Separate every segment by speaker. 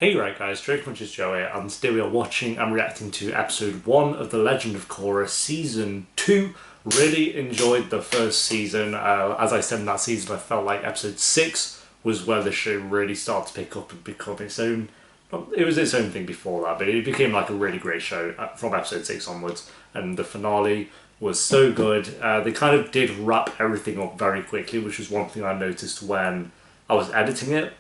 Speaker 1: Hey right guys, Drake Punches Joe here, and today we are watching and reacting to episode 1 of The Legend of Korra Season 2. Really enjoyed the first season. As I said in that season, I felt like episode 6 was where the show really started to pick up and become its own. It was its own thing before that, but it became like a really great show from episode 6 onwards. And the finale was so good. They kind of did wrap everything up very quickly, which was one thing I noticed when I was editing it.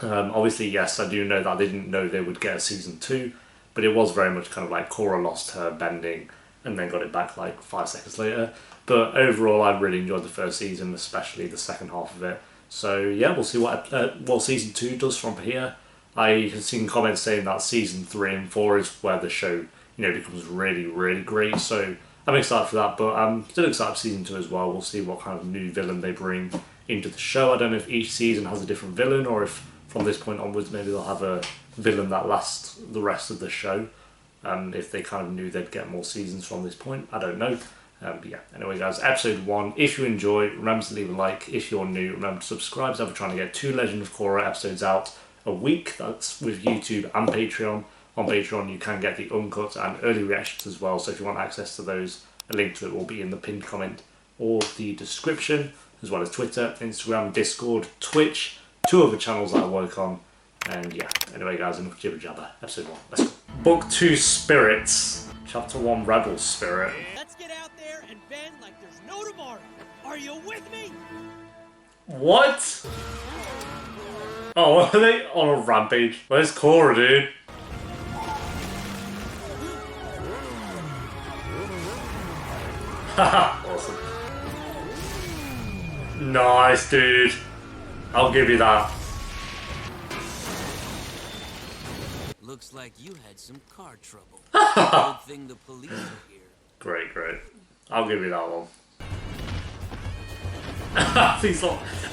Speaker 1: Obviously, yes, I do know that they didn't know they would get a season 2, but it was very much kind of like Korra lost her bending and then got it back like 5 seconds later. But overall, I really enjoyed the first season, especially the second half of it. So yeah, we'll see what season 2 does from here. I have seen comments saying that season 3 and 4 is where the show becomes really really great. So I'm excited for that, but I'm still excited for season 2 as well. We'll see what kind of new villain they bring into the show. I don't know if each season has a different villain or if from this point onwards maybe they'll have a villain that lasts the rest of the show. If they kind of knew they'd get more seasons from this point, I don't know. But yeah, anyway guys, episode 1, if you enjoyed, remember to leave a like. If you're new, remember to subscribe, so we're trying to get 2 Legend of Korra episodes out a week. That's with YouTube and Patreon. On Patreon you can get the uncut and early reactions as well, so if you want access to those, a link to it will be in the pinned comment or the description, as well as Twitter, Instagram, Discord, Twitch, 2 other channels that I work on. And yeah, anyway guys, enough jibber jabber. Episode 1, let's go. Book 2 Spirits, Chapter 1 Rebel Spirit.
Speaker 2: Let's get out there and bend like there's no tomorrow. Are you with me?
Speaker 1: What? Oh, are they on a rampage? Where's Korra, dude? Haha, awesome. Nice, dude. I'll give you that.
Speaker 2: Looks like you had some car trouble. Good thing the police are here.
Speaker 1: Great, great. I'll give you that one.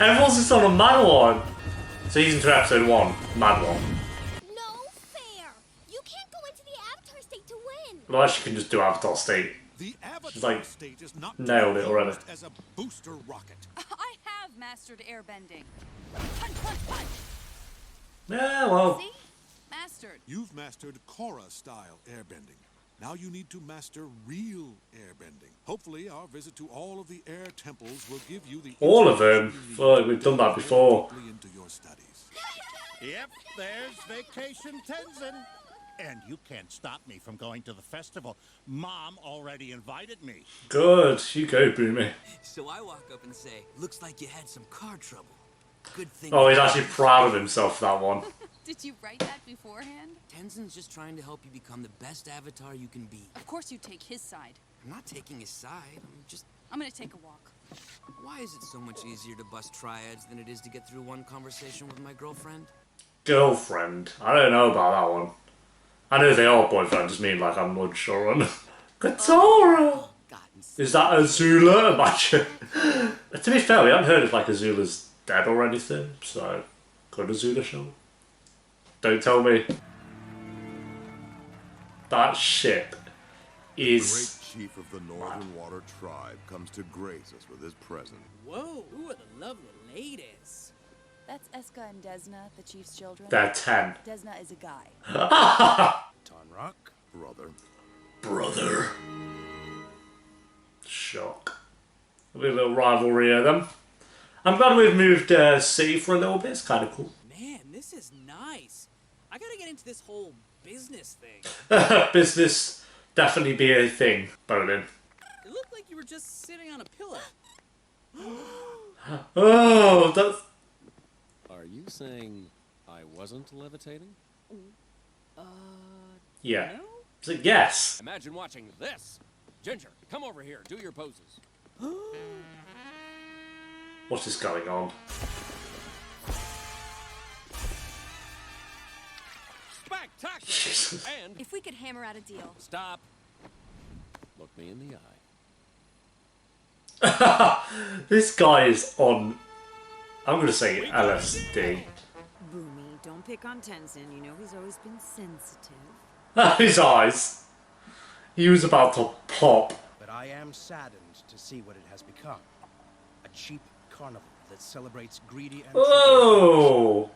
Speaker 1: Everyone's just on a mad one. Season 2, episode 1, mad one.
Speaker 3: No fair! You can't go into the Avatar state to win!
Speaker 1: Well, she can just do Avatar State.
Speaker 4: The Avatar
Speaker 1: She's like,
Speaker 4: state is not
Speaker 1: nailed it already.
Speaker 4: as a booster rocket.
Speaker 5: I have mastered airbending. Punch, punch, punch!
Speaker 1: Yeah, well.
Speaker 5: See? Mastered.
Speaker 4: You've mastered Korra-style airbending. Now you need to master real airbending. Hopefully, our visit to all of the air temples will give you the
Speaker 1: All of them? I feel like we've done that before.
Speaker 4: into your studies.
Speaker 6: Yep, there's Vacation Tenzin. And you can't stop me from going to the festival. Mom already invited me.
Speaker 1: Good, you go, Boomy.
Speaker 2: So I walk up and say, looks like you had some car trouble. Good thing.
Speaker 1: Oh, he's actually proud of himself for that one.
Speaker 5: Did you write that beforehand?
Speaker 2: Tenzin's just trying to help you become the best Avatar you can be.
Speaker 5: Of course you take his side.
Speaker 2: I'm not taking his side.
Speaker 5: I'm gonna take a walk.
Speaker 2: Why is it so much easier to bust triads than it is to get through one conversation with my girlfriend?
Speaker 1: Girlfriend? I don't know about that one. I know they are boyfriend, just mean like I'm not sure on. Katara! Is that Azula? Imagine. To be fair, we haven't heard if like Azula's dead or anything, so could Azula show? Don't tell me. That ship is...
Speaker 7: The great chief of the Northern Water Tribe comes to grace us with his present.
Speaker 2: Whoa, who are the lovely ladies?
Speaker 5: That's Eska and Desna, the chief's children.
Speaker 1: They're 10.
Speaker 5: Desna is a guy.
Speaker 4: Tonrak,
Speaker 7: Brother.
Speaker 1: Brother. Shock. A little rivalry of them. I'm glad we've moved city for a little bit. It's kind of cool.
Speaker 2: Man, this is nice. I gotta get into this whole business thing.
Speaker 1: Business definitely be a thing, Bolin.
Speaker 2: It looked like you were just sitting on a pillow.
Speaker 1: Oh, that's...
Speaker 8: Are you saying I wasn't levitating?
Speaker 1: Yeah.
Speaker 2: No?
Speaker 1: It's like, yes.
Speaker 8: Imagine watching this. Ginger, come over here. Do your poses.
Speaker 1: What is going on?
Speaker 8: Spectacular!
Speaker 1: Jesus.
Speaker 8: And
Speaker 5: If we could hammer out a deal.
Speaker 8: stop. Look me in the eye.
Speaker 1: This guy is on... I'm going to say LSD.
Speaker 9: Boomy, don't pick on Tenzin. You know he's always been sensitive.
Speaker 1: His eyes. He was about to pop.
Speaker 10: But I am saddened to see what it has become. A cheap carnival that celebrates greedy and
Speaker 1: Oh!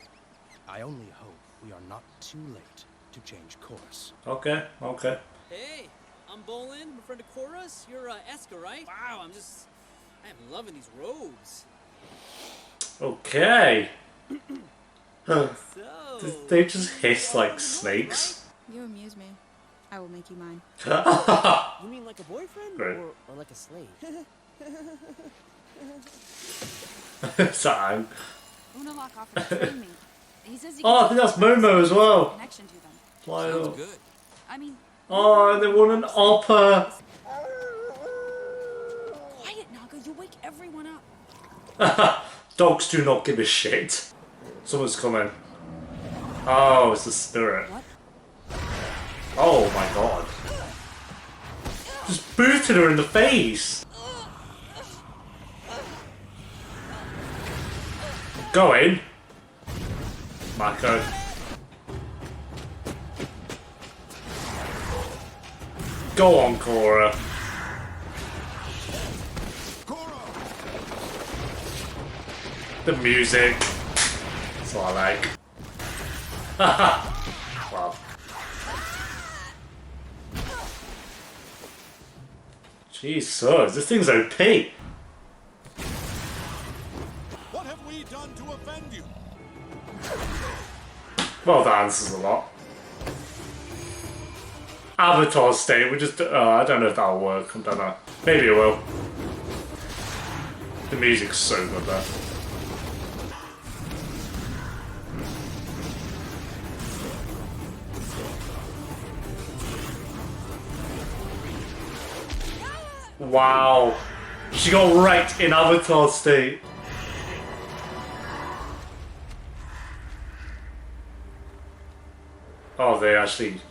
Speaker 10: I only hope we are not too late to change course.
Speaker 1: Okay, okay.
Speaker 8: Hey, I'm Bolin. I'm a friend of Korra's. You're Eska, right? Wow, I'm loving these robes.
Speaker 1: Okay.
Speaker 8: So,
Speaker 1: They just hiss like snakes.
Speaker 5: You amuse me. I will make you mine.
Speaker 8: you mean like a boyfriend
Speaker 1: Right.
Speaker 8: or like a slave?
Speaker 1: Sang.
Speaker 5: Unalak offered to train me. He says he
Speaker 1: Oh, I
Speaker 5: can
Speaker 1: think that's
Speaker 5: teach me
Speaker 1: Momo as well.
Speaker 5: connection to them.
Speaker 1: Why
Speaker 2: Sounds
Speaker 1: not?
Speaker 2: good.
Speaker 5: I mean,
Speaker 1: Oh, and they want an opera.
Speaker 5: quiet, Naga. You wake everyone up.
Speaker 1: Dogs do not give a shit. Someone's coming. Oh, it's the spirit.
Speaker 5: What?
Speaker 1: Oh my god. Just booted her in the face. Go in. Mako. Go on, Korra. The music. That's what I like. Wow. Jesus, this thing's OP.
Speaker 4: What have we done to offend you?
Speaker 1: Well, that answers a lot. Avatar state, we just. I don't know if that'll work. I don't know. Maybe it will. The music's so good there. Wow. She got wrecked in Avatar state. Oh, they actually...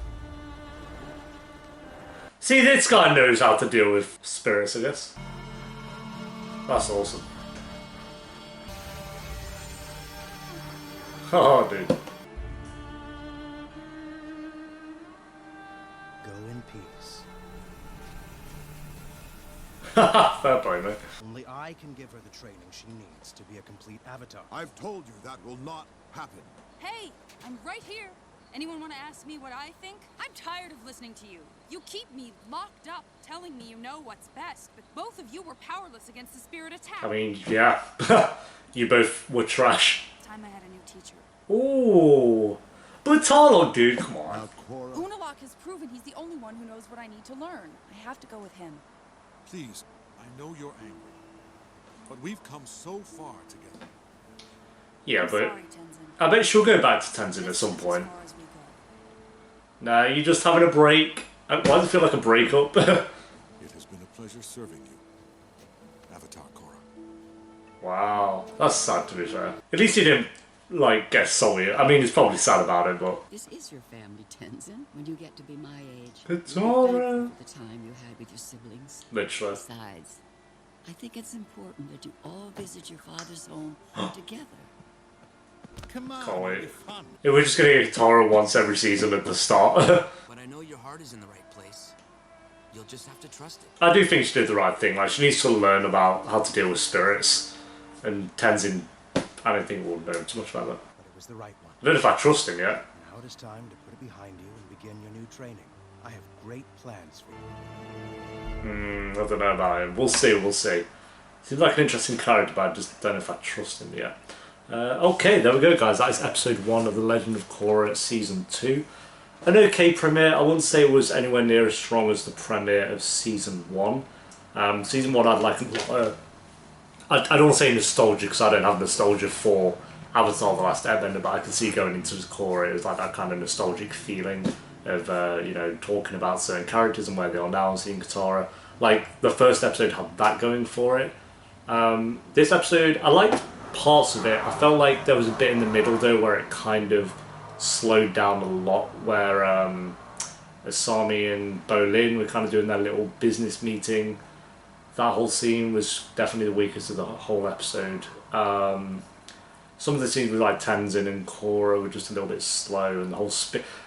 Speaker 1: See, this guy knows how to deal with spirits, I guess. That's awesome. Oh, dude.
Speaker 10: Go in peace.
Speaker 1: Fair play, mate.
Speaker 10: Only I can give her the training she needs to be a complete avatar.
Speaker 7: I've told you that will not happen.
Speaker 5: Hey, I'm right here. Anyone want to ask me what I think? I'm tired of listening to you. You keep me locked up, telling me you know what's best, but both of you were powerless against the spirit attack.
Speaker 1: I mean, yeah. You both were trash.
Speaker 5: Time I had a new teacher.
Speaker 1: Ooh. But Tarlok, dude, come on.
Speaker 7: Now, Korra,
Speaker 5: Unalak has proven he's the only one who knows what I need to learn. I have to go with him.
Speaker 4: Please, I know you're angry, but we've come so far together.
Speaker 1: Yeah,
Speaker 5: I'm
Speaker 1: but
Speaker 5: sorry, Tenzin.
Speaker 1: I bet she'll go back to Tenzin at some point.
Speaker 5: As far as we go.
Speaker 1: Nah, you're just having a break. Why does it feel like a breakup?
Speaker 4: It has been a pleasure serving you, Avatar Korra.
Speaker 1: Wow. That's sad, to be fair. At least he didn't, like, get salty. I mean, he's probably sad about it, but...
Speaker 11: This is your family, Tenzin, when you get to be my age.
Speaker 1: It's
Speaker 11: You'll be
Speaker 1: alright.
Speaker 11: thankful for the time you had with your siblings.
Speaker 1: Literally.
Speaker 11: Besides, I think it's important that you all visit your father's home together.
Speaker 6: Come on,
Speaker 1: Can't
Speaker 6: it'll
Speaker 1: wait.
Speaker 6: be fun.
Speaker 1: If we're just gonna get Katara once every season at the start.
Speaker 2: But I know your heart is in the right place. You'll just have to trust it.
Speaker 1: I do think she did the right thing. Like, she needs to learn about how to deal with spirits. And Tenzin, I don't think will know too much about that.
Speaker 10: But it was the right one.
Speaker 1: I don't know if I trust him yet.
Speaker 10: Now it is time to put it behind you and begin your new training. I have great plans for you.
Speaker 1: I don't know about him. We'll see, we'll see. Seems like an interesting character, but I just don't know if I trust him yet. Okay, there we go, guys. That is episode 1 of The Legend of Korra Season 2. An okay premiere. I wouldn't say it was anywhere near as strong as the premiere of Season 1. Season 1 I'd like... I don't want to say nostalgia, because I don't have nostalgia for Avatar The Last Airbender, but I can see going into Korra, it was like that kind of nostalgic feeling of, you know, talking about certain characters and where they are now and seeing Katara. Like, the first episode had that going for it. This episode, I liked parts of it. I felt like there was a bit in the middle though where it kind of slowed down a lot, where Asami and Bolin were kind of doing their little business meeting. That whole scene was definitely the weakest of the whole episode. Some of the scenes with like Tenzin and Korra were just a little bit slow, and the whole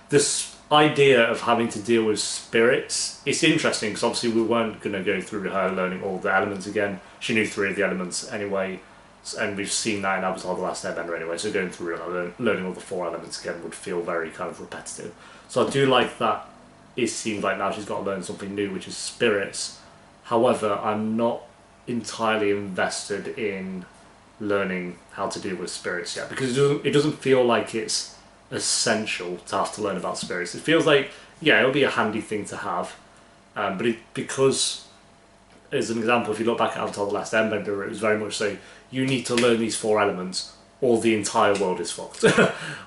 Speaker 1: this idea of having to deal with spirits, it's interesting because obviously we weren't going to go through her learning all the elements again. She knew 3 of the elements anyway, And we've seen that in Avatar The Last Airbender anyway, so going through it, learning all the 4 elements again would feel very kind of repetitive. So I do like that it seems like now she's got to learn something new, which is spirits. However, I'm not entirely invested in learning how to deal with spirits yet, because it doesn't feel like it's essential to have to learn about spirits. It feels like, yeah, it'll be a handy thing to have, but because, as an example, if you look back at Avatar The Last Airbender, it was very much so, you need to learn these 4 elements or the entire world is fucked.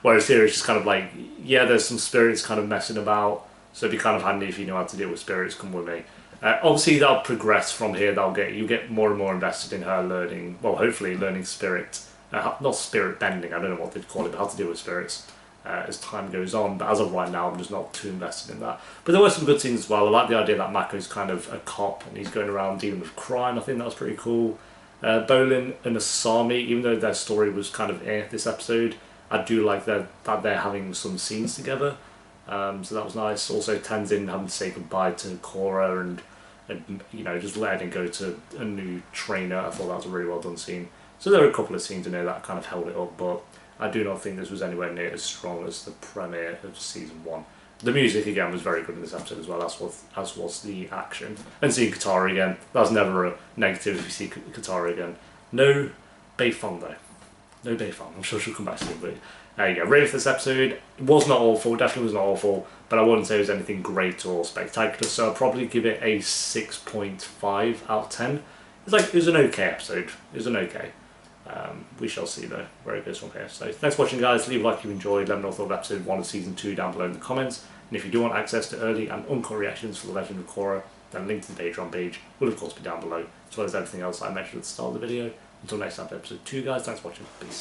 Speaker 1: Whereas here it's just kind of like, yeah, there's some spirits kind of messing about, so it'd be kind of handy if you know how to deal with spirits, come with me. Obviously that'll progress from here, you get more and more invested in her learning, well, hopefully learning spirit, not spirit bending, I don't know what they'd call it, but how to deal with spirits as time goes on. But as of right now, I'm just not too invested in that. But there were some good scenes as well. I like the idea that Mako's kind of a cop and he's going around dealing with crime. I think that was pretty cool. Bolin and Asami, even though their story was kind of this episode, I do like that they're having some scenes together. So that was nice. Also Tenzin having to say goodbye to Korra and you know, just letting him go to a new trainer. I thought that was a really well done scene. So there were a couple of scenes in there that kind of held it up, but I do not think this was anywhere near as strong as the premiere of season 1. The music again was very good in this episode as well, as was the action. And seeing Katara again, that's never a negative if you see Katara again. No Beifong though. No Beifong. I'm sure she'll come back soon, but there you go. Rating for this episode, it was not awful, definitely was not awful, but I wouldn't say it was anything great or spectacular, so I'll probably give it a 6.5 out of 10. It was an okay episode. It was an okay. We shall see though where it goes from here. So thanks for watching, guys. Leave a like if you enjoyed. Let me know what you thought of episode 1 of season 2 down below in the comments. And if you do want access to early and uncut reactions for The Legend of Korra, then link to the Patreon page will of course be down below, as well as everything else I mentioned at the start of the video. Until next time for episode 2, guys, thanks for watching. Peace.